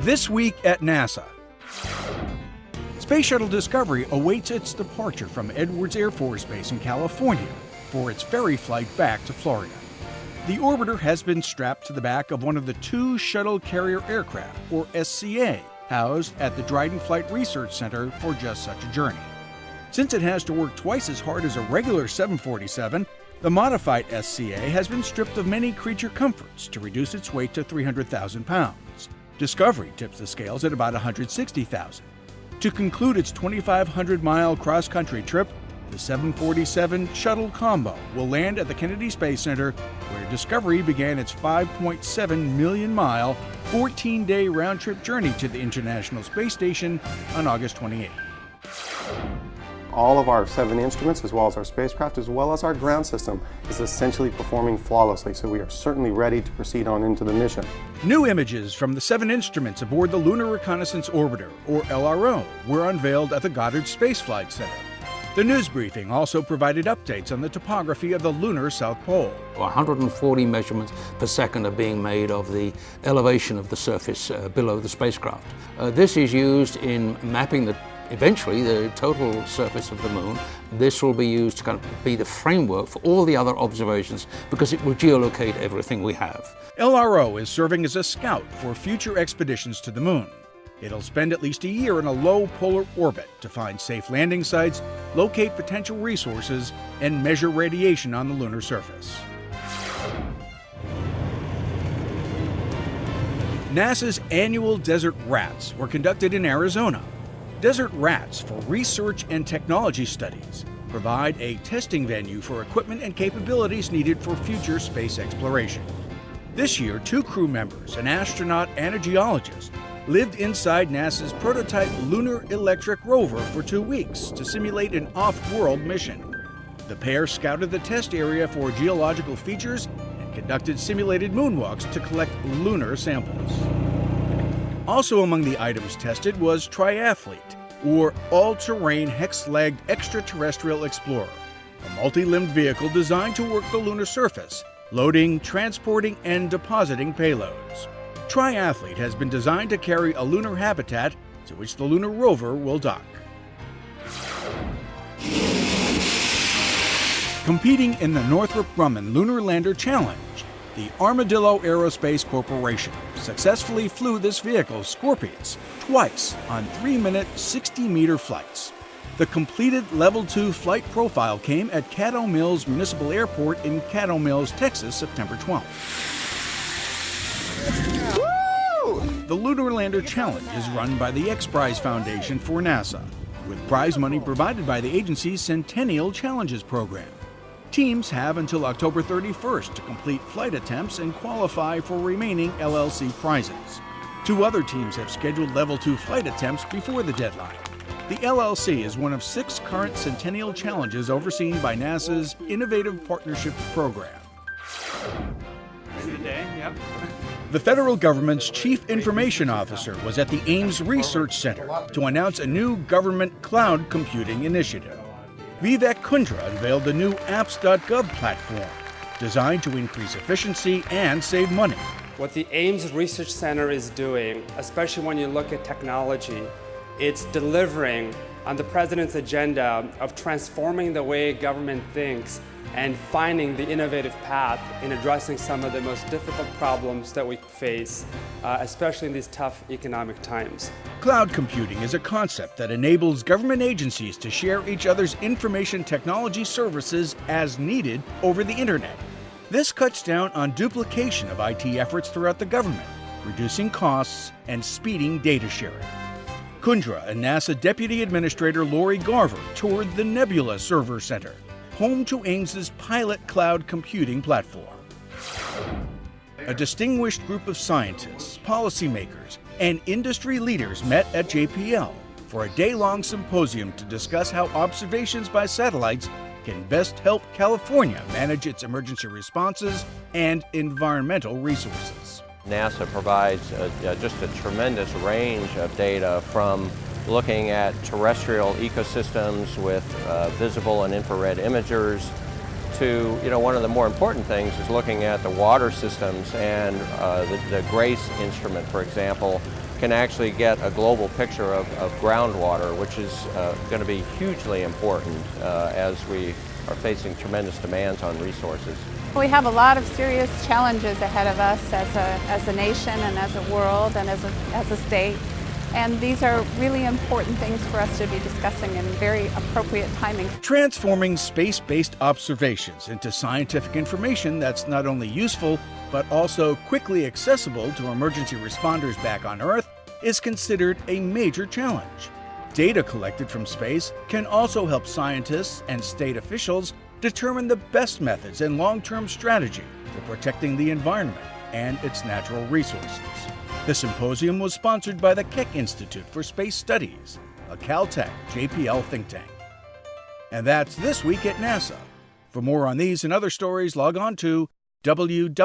This week at NASA. Space Shuttle Discovery awaits its departure from Edwards Air Force Base in California for its ferry flight back to Florida. The orbiter has been strapped to the back of one of the two shuttle carrier aircraft, or SCA, housed at the Dryden Flight Research Center for just such a journey. Since it has to work twice as hard as a regular 747, the modified SCA has been stripped of many creature comforts to reduce its weight to 300,000 pounds. Discovery tips the scales at about 160,000. To conclude its 2,500-mile cross-country trip, the 747 shuttle combo will land at the Kennedy Space Center, where Discovery began its 5.7 million-mile, 14-day round-trip journey to the International Space Station on August 28. All of our 7 instruments, as well as our spacecraft, as well as our ground system, is essentially performing flawlessly, so we are certainly ready to proceed on into the mission. New images from the 7 instruments aboard the Lunar Reconnaissance Orbiter, or LRO, were unveiled at the Goddard Space Flight Center. The news briefing also provided updates on the topography of the lunar South Pole. 140 measurements per second are being made of the elevation of the surface below the spacecraft. This is used in mapping eventually the total surface of the moon. This will be used to kind of be the framework for all the other observations because it will geolocate everything we have. LRO is serving as a scout for future expeditions to the moon. It'll spend at least a year in a low polar orbit to find safe landing sites, locate potential resources, and measure radiation on the lunar surface. NASA's annual Desert Rats were conducted in Arizona. Desert Rats for Research and Technology Studies provide a testing venue for equipment and capabilities needed for future space exploration. This year, 2 crew members, an astronaut and a geologist, lived inside NASA's prototype Lunar Electric Rover for 2 weeks to simulate an off-world mission. The pair scouted the test area for geological features and conducted simulated moonwalks to collect lunar samples. Also among the items tested was Triathlete, or All-Terrain Hex-Legged Extraterrestrial Explorer, a multi-limbed vehicle designed to work the lunar surface, loading, transporting, and depositing payloads. Triathlete has been designed to carry a lunar habitat to which the lunar rover will dock. Competing in the Northrop Grumman Lunar Lander Challenge, the Armadillo Aerospace Corporation successfully flew this vehicle, Scorpius, twice on 3-minute, 60-meter flights. The completed Level 2 flight profile came at Caddo Mills Municipal Airport in Caddo Mills, Texas, September 12th. The Lunar Lander Challenge is run by the X Prize Foundation for NASA, with prize money provided by the agency's Centennial Challenges program. Teams have until October 31st to complete flight attempts and qualify for remaining LLC prizes. 2 other teams have scheduled Level 2 flight attempts before the deadline. The LLC is one of 6 current Centennial Challenges overseen by NASA's Innovative Partnership Program. The federal government's chief information officer was at the Ames Research Center to announce a new government cloud computing initiative. Vivek Kundra unveiled the new apps.gov platform, designed to increase efficiency and save money. What the Ames Research Center is doing, especially when you look at technology, it's delivering on the president's agenda of transforming the way government thinks and finding the innovative path in addressing some of the most difficult problems that we face, especially in these tough economic times. Cloud computing is a concept that enables government agencies to share each other's information technology services as needed over the internet. This cuts down on duplication of IT efforts throughout the government, reducing costs and speeding data sharing. Kundra and NASA Deputy Administrator Lori Garver toured the Nebula Server Center, home to Ames's pilot cloud computing platform. A distinguished group of scientists, policymakers, and industry leaders met at JPL for a day-long symposium to discuss how observations by satellites can best help California manage its emergency responses and environmental resources. NASA provides just a tremendous range of data, from looking at terrestrial ecosystems with visible and infrared imagers to, one of the more important things is looking at the water systems, and the GRACE instrument, for example, can actually get a global picture of groundwater, which is going to be hugely important as we are facing tremendous demands on resources. We have a lot of serious challenges ahead of us as a nation and as a world and as a state. And these are really important things for us to be discussing in very appropriate timing. Transforming space-based observations into scientific information that's not only useful, but also quickly accessible to emergency responders back on Earth is considered a major challenge. Data collected from space can also help scientists and state officials determine the best methods and long-term strategy for protecting the environment and its natural resources. The symposium was sponsored by the Keck Institute for Space Studies, a Caltech JPL think tank. And that's This Week at NASA. For more on these and other stories, log on to www.nasa.gov.